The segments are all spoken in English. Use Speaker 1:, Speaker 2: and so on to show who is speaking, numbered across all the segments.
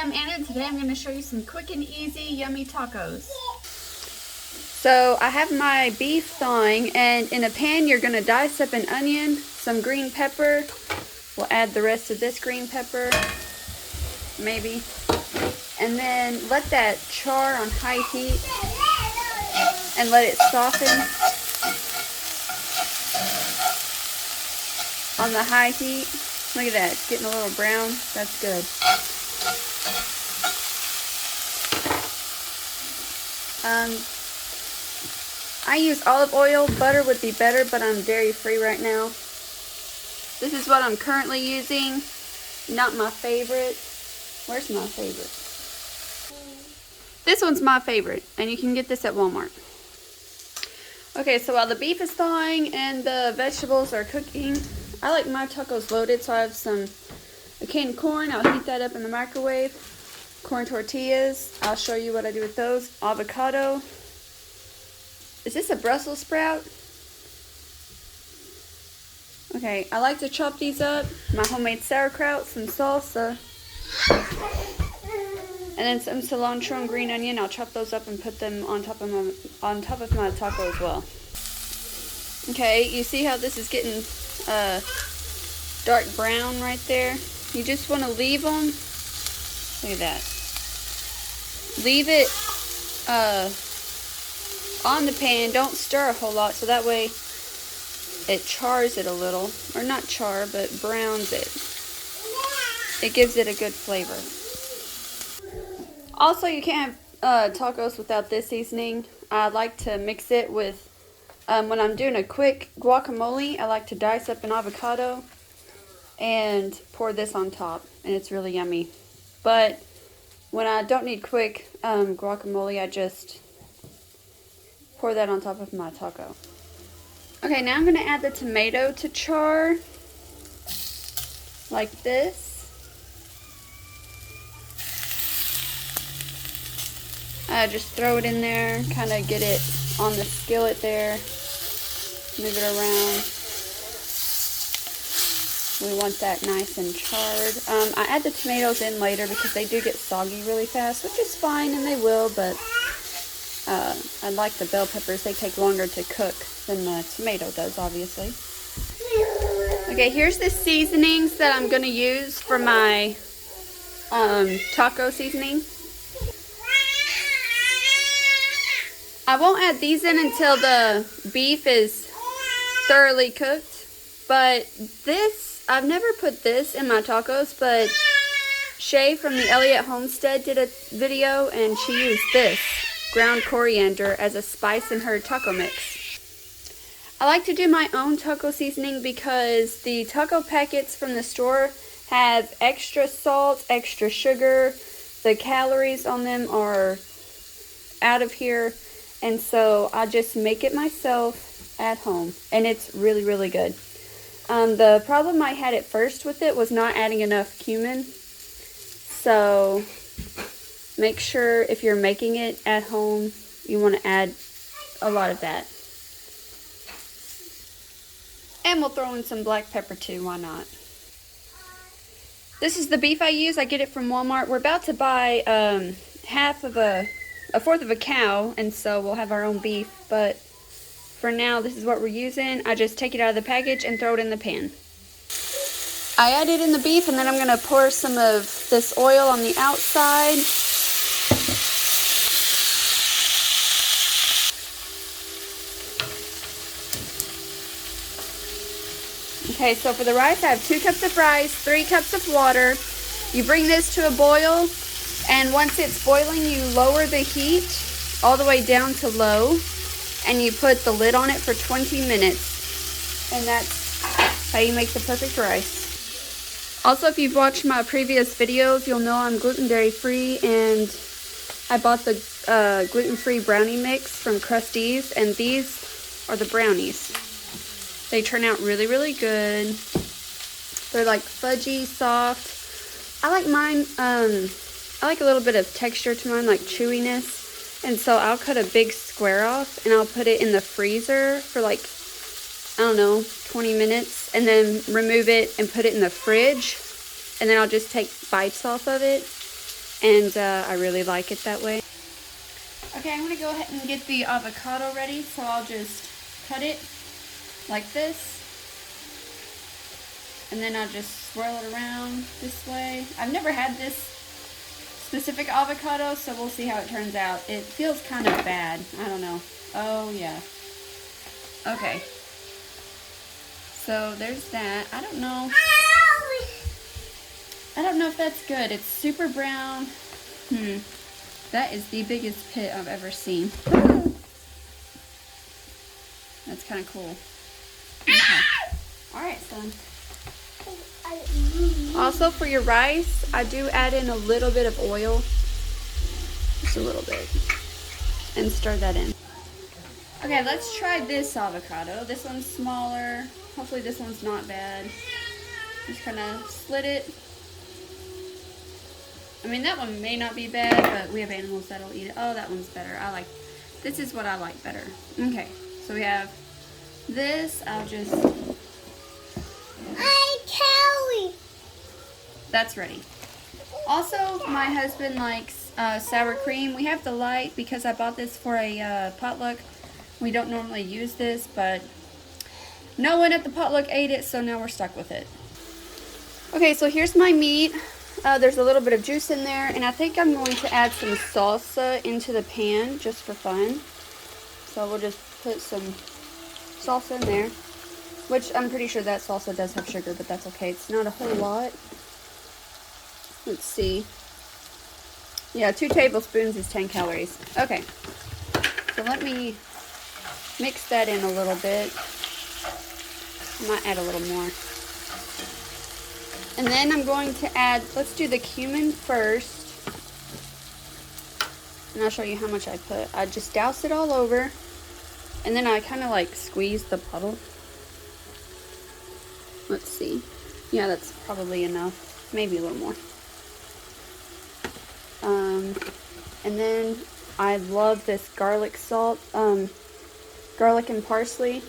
Speaker 1: I'm Anna, and today I'm going to show you some quick and easy yummy tacos.
Speaker 2: So I have my beef thawing, and in a pan you're going to dice up an onion, some green pepper. We'll add the rest of this green pepper, maybe. And then let that char on high heat and let it soften on the high heat. Look at that, it's getting a little brown. That's good. I use olive oil. Butter would be better, but I'm dairy free right now. This is what I'm currently using. Not my favorite. Where's my favorite? This one's my favorite, and you can get this at Walmart. Okay, so while the beef is thawing and the vegetables are cooking, I like my tacos loaded, so I have a can of corn. I'll heat that up in the microwave. Corn tortillas. I'll show you what I do with those. Avocado. Is this a Brussels sprout? Okay, I like to chop these up. My homemade sauerkraut, some salsa, and then some cilantro and green onion. I'll chop those up and put them on top of my taco as well. Okay, you see how this is getting dark brown right there? You just want to leave them. Look at that. Leave it on the pan. Don't stir a whole lot, so that way it chars it a little. Or not char, but browns it. It gives it a good flavor. Also, you can't have tacos without this seasoning. I like to mix it with, when I'm doing a quick guacamole, I like to dice up an avocado and pour this on top, and it's really yummy. But when I don't need quick guacamole, I just pour that on top of my taco. Okay, now I'm going to add the tomato to char, like this. Just throw it in there, kind of get it on the skillet there, move it around. We want that nice and charred. I add the tomatoes in later because they do get soggy really fast, which is fine, and they will, but I like the bell peppers. They take longer to cook than the tomato does, obviously. Okay, here's the seasonings that I'm going to use for my taco seasoning. I won't add these in until the beef is thoroughly cooked, but this, I've never put this in my tacos, but Shay from the Elliott Homestead did a video, and she used this ground coriander as a spice in her taco mix. I like to do my own taco seasoning because the taco packets from the store have extra salt, extra sugar. The calories on them are out of here, and so I just make it myself at home, and it's really, really good. The problem I had at first with it was not adding enough cumin, so make sure if you're making it at home, you want to add a lot of that. And we'll throw in some black pepper too, why not? This is the beef I use. I get it from Walmart. We're about to buy a fourth of a cow, and so we'll have our own beef, but for now, this is what we're using. I just take it out of the package and throw it in the pan. I add it in the beef, and then I'm going to pour some of this oil on the outside. Okay, so for the rice, I have 2 cups of rice, 3 cups of water. You bring this to a boil, and once it's boiling, you lower the heat all the way down to low, and you put the lid on it for 20 minutes. And that's how you make the perfect rice. Also, if you've watched my previous videos, you'll know I'm gluten dairy free, and I bought the gluten-free brownie mix from Krusteaz, and these are the brownies. They turn out really, really good. They're like fudgy, soft. I like mine, I like a little bit of texture to mine, like chewiness. And so I'll cut a big square off, and I'll put it in the freezer for like, I don't know, 20 minutes. And then remove it and put it in the fridge. And then I'll just take bites off of it. and I really like it that way. Okay, I'm going to go ahead and get the avocado ready, so I'll just cut it like this. And then I'll just swirl it around this way. I've never had this specific avocado, so we'll see how it turns out. It feels kind of bad. I don't know. Oh, yeah. Okay. So there's that. I don't know. I don't know if that's good. It's super brown. That is the biggest pit I've ever seen. That's kind of cool. Okay. Alright, son. Also, for your rice, I do add in a little bit of oil. Just a little bit. And stir that in. Okay, let's try this avocado. This one's smaller. Hopefully this one's not bad. Just kind of slit it. I mean, that one may not be bad, but we have animals that'll eat it. Oh, that one's better. This is what I like better. Okay, so we have this. I'll just... That's ready. Also, my husband likes sour cream. We have the light because I bought this for a potluck. We don't normally use this, but no one at the potluck ate it, so now we're stuck with it. Okay, so here's my meat. There's a little bit of juice in there, and I think I'm going to add some salsa into the pan just for fun. So we'll just put some salsa in there, which I'm pretty sure that salsa does have sugar, but that's okay. It's not a whole lot. Let's see. Yeah, 2 tablespoons is 10 calories. Okay, so let me mix that in a little bit. I might add a little more. And then I'm going to add, let's do the cumin first. And I'll show you how much I put. I just douse it all over. And then I kind of like squeeze the puddle. Let's see. Yeah, that's probably enough. Maybe a little more. And then I love this garlic salt. Garlic and parsley.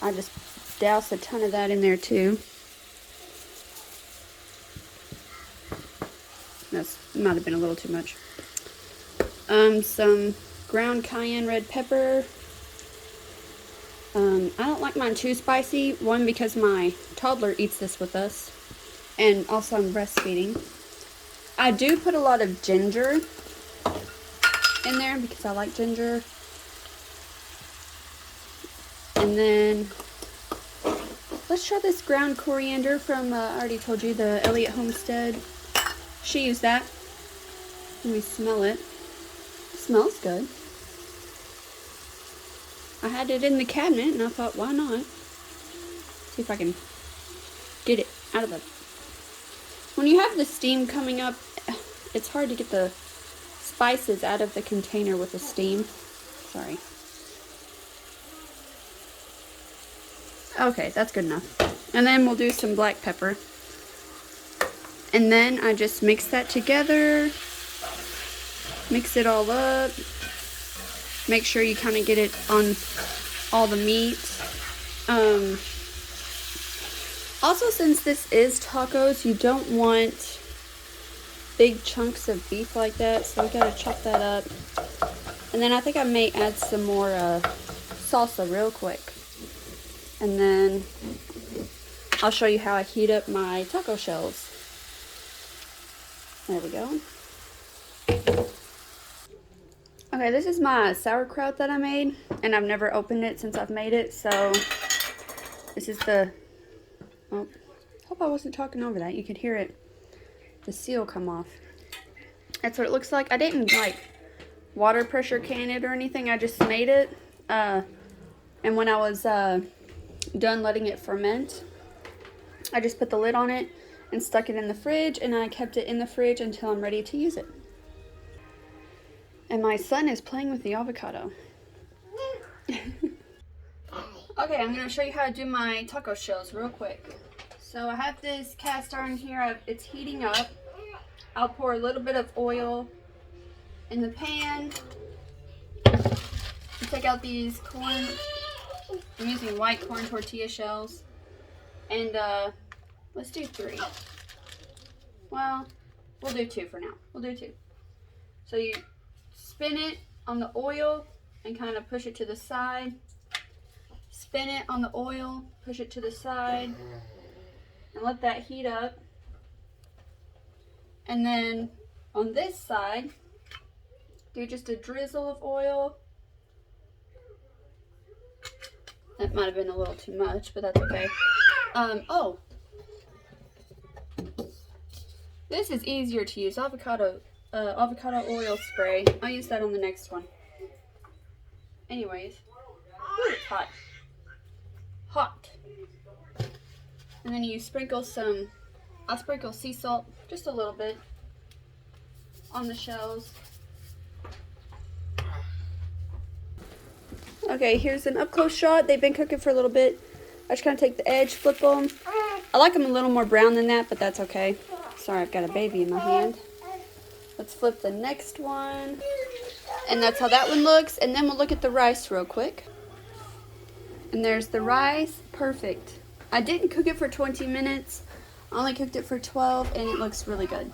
Speaker 2: I just douse a ton of that in there too. That might have been a little too much. Some ground cayenne red pepper. I don't like mine too spicy. One, because my toddler eats this with us. And also I'm breastfeeding. I do put a lot of ginger in there because I like ginger. And then let's try this ground coriander from, I already told you, the Elliott Homestead. She used that. Let me smell it. It smells good. I had it in the cabinet and I thought, why not? See if I can get it out of the... When you have the steam coming up, it's hard to get the spices out of the container with the steam. Sorry. Okay, that's good enough. And then we'll do some black pepper. And then I just mix that together. Mix it all up. Make sure you kind of get it on all the meat. Also, since this is tacos, you don't want big chunks of beef like that, so we gotta chop that up. And then I think I may add some more salsa real quick. And then I'll show you how I heat up my taco shells. There we go. Okay, this is my sauerkraut that I made, and I've never opened it since I've made it, so this is the... Oh, hope I wasn't talking over that. You could hear it, the seal come off. That's what it looks like. I didn't like water pressure can it or anything. I just made it. And when I was done letting it ferment, I just put the lid on it and stuck it in the fridge, and I kept it in the fridge until I'm ready to use it. And my son is playing with the avocado. Okay, I'm going to show you how to do my taco shells real quick. So I have this cast iron here. It's heating up. I'll pour a little bit of oil in the pan. Take out these corn. I'm using white corn tortilla shells. And let's do 3. Well, We'll do 2 for now. We'll do 2. So you spin it on the oil and kind of push it to the side. Spin it on the oil, push it to the side, and let that heat up. And then on this side, do just a drizzle of oil. That might have been a little too much, but that's okay. Oh, this is easier to use. Avocado oil spray. I'll use that on the next one. Anyways, ooh, it's hot. Hot. And then you sprinkle I'll sprinkle sea salt, just a little bit, on the shells. Okay, here's an up close shot. They've been cooking for a little bit. I just kind of take the edge, flip them. I like them a little more brown than that, but that's okay. Sorry, I've got a baby in my hand. Let's flip the next one. And that's how that one looks. And then we'll look at the rice real quick. And there's the rice. Perfect. I didn't cook it for 20 minutes. I only cooked it for 12, and it looks really good.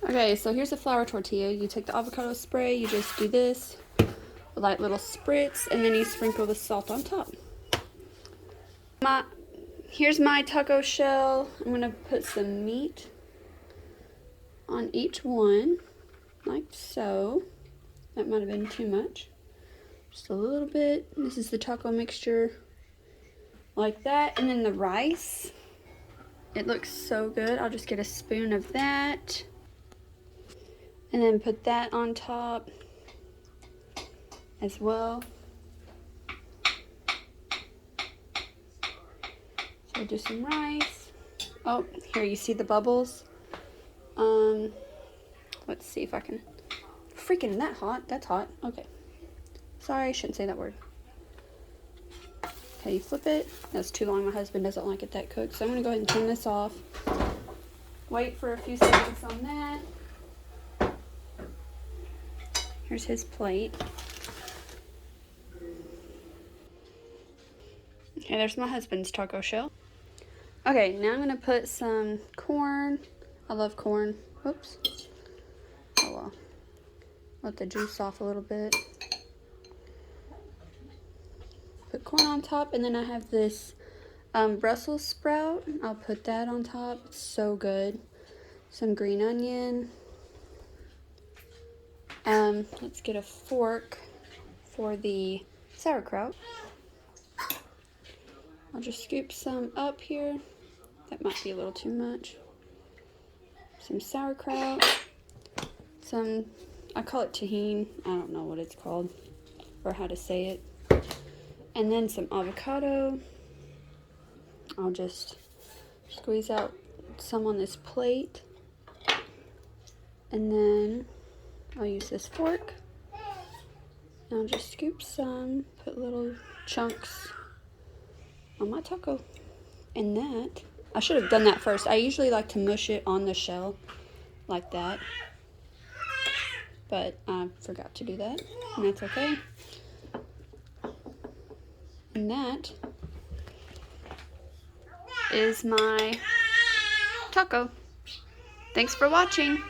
Speaker 2: Okay, so here's a flour tortilla. You take the avocado spray, you just do this, a light little spritz, and then you sprinkle the salt on top. Here's my taco shell. I'm gonna put some meat on each one, like so. That might have been too much. Just a little bit. This is the taco mixture, like that. And then the rice. It looks so good. I'll just get a spoon of that. And then put that on top as well. So do some rice. Oh, here you see the bubbles. Let's see if I can. Freaking that hot. That's hot. Okay. Sorry, I shouldn't say that word. Okay, you flip it. That's too long. My husband doesn't like it that cooked. So I'm going to go ahead and turn this off. Wait for a few seconds on that. Here's his plate. Okay, there's my husband's taco shell. Okay, now I'm going to put some corn. I love corn. Whoops. Oh well. Let the juice off a little bit. Put corn on top, and then I have this Brussels sprout. I'll put that on top. It's so good. Some green onion. Let's get a fork for the sauerkraut. I'll just scoop some up here. That might be a little too much. Some sauerkraut. I call it tahini. I don't know what it's called or how to say it. And then some avocado. I'll just squeeze out some on this plate. And then I'll use this fork. And I'll just scoop some, put little chunks on my taco. And that, I should have done that first. I usually like to mush it on the shell like that. But I forgot to do that, and that's okay. And that is my taco. Thanks for watching.